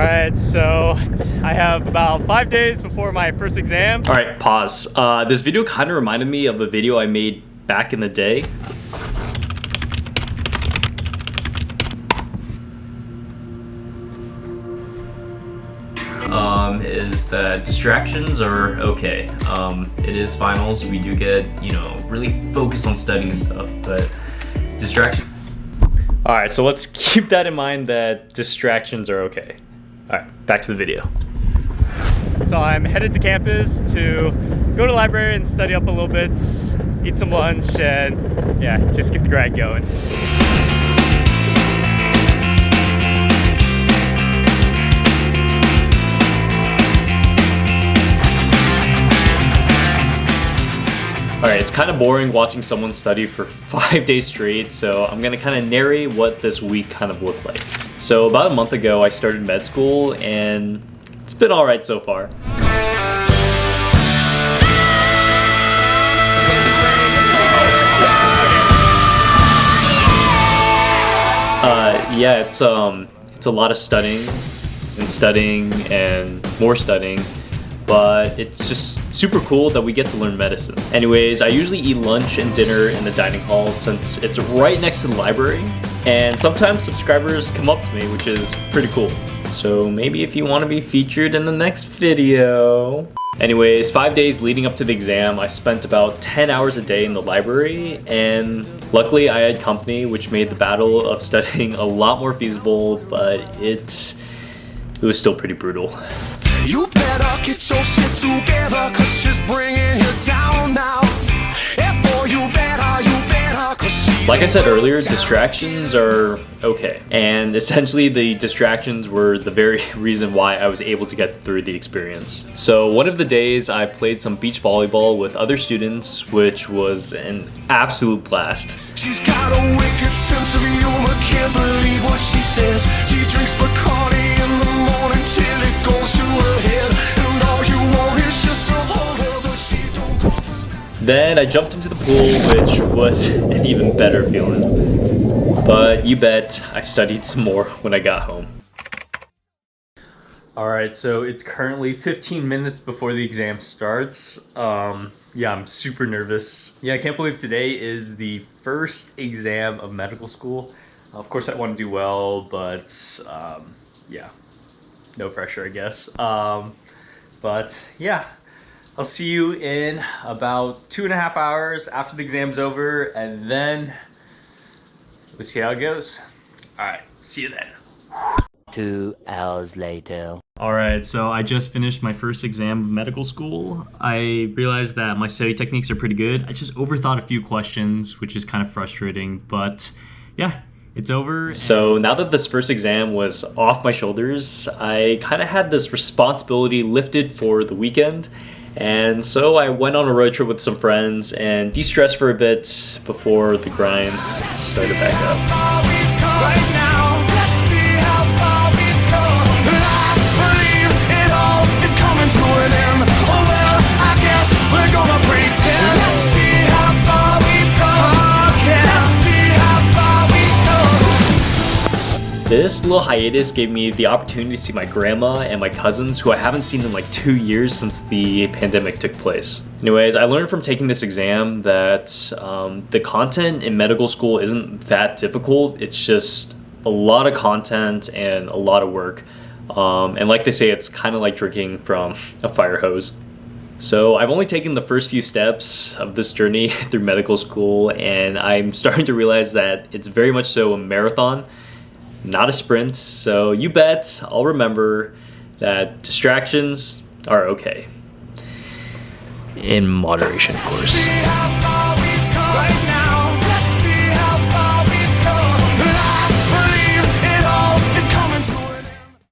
Alright, so I have about 5 days before my first exam. Alright, pause. This video kind of reminded me of a video I made back in the day. Is that distractions are okay. It is finals. We do get, really focused on studying and stuff, but distractions. Alright, so let's keep that in mind that distractions are okay. Alright, back to the video. So I'm headed to campus to go to the library and study up a little bit, eat some lunch, and yeah, just get the grad going. Alright, it's kind of boring watching someone study for 5 days straight, so I'm gonna kind of narrate what this week kind of looked like. So about a month ago, I started med school, and it's been alright so far. Yeah, it's a lot of studying and more studying. But it's just super cool that we get to learn medicine. Anyways, I usually eat lunch and dinner in the dining hall since it's right next to the library. And sometimes subscribers come up to me, which is pretty cool. So maybe if you want to be featured in the next video. Anyways, 5 days leading up to the exam, I spent about 10 hours a day in the library, and luckily I had company, which made the battle of studying a lot more feasible, but it was still pretty brutal. You better get your shit together, cause she's bringing you down now. Yeah, boy, you better, cause she's... Like I said earlier, distractions are okay. And essentially the distractions were the very reason why I was able to get through the experience. So one of the days I played some beach volleyball with other students, which was an absolute blast. She's got a wicked sense of humor, can't believe what she says. She drinks Bacardi in the morning till it goes to her head. And all you want is just to hold her, but she don't. Then I jumped into the pool, which was an even better feeling. But you bet I studied some more when I got home. Alright, so it's currently 15 minutes before the exam starts. Yeah, I'm super nervous. Yeah, I can't believe today is the first exam of medical school. Of course I want to do well, but yeah, no pressure, I guess. But yeah, I'll see you in about 2.5 hours after the exam's over, and then we'll see how it goes. Alright, see you then. 2 hours later. Alright, so I just finished my first exam of medical school. I realized that my study techniques are pretty good. I just overthought a few questions, which is kind of frustrating, but yeah, it's over. So now that this first exam was off my shoulders, I kind of had this responsibility lifted for the weekend. And so I went on a road trip with some friends and de-stressed for a bit before the grind started back up. This little hiatus gave me the opportunity to see my grandma and my cousins, who I haven't seen in like 2 years since the pandemic took place. Anyways, I learned from taking this exam that the content in medical school isn't that difficult. It's just a lot of content and a lot of work. And like they say, it's kind of like drinking from a fire hose. So I've only taken the first few steps of this journey through medical school, and I'm starting to realize that it's very much so a marathon, not a sprint. So you bet I'll remember that distractions are okay. In moderation, of course.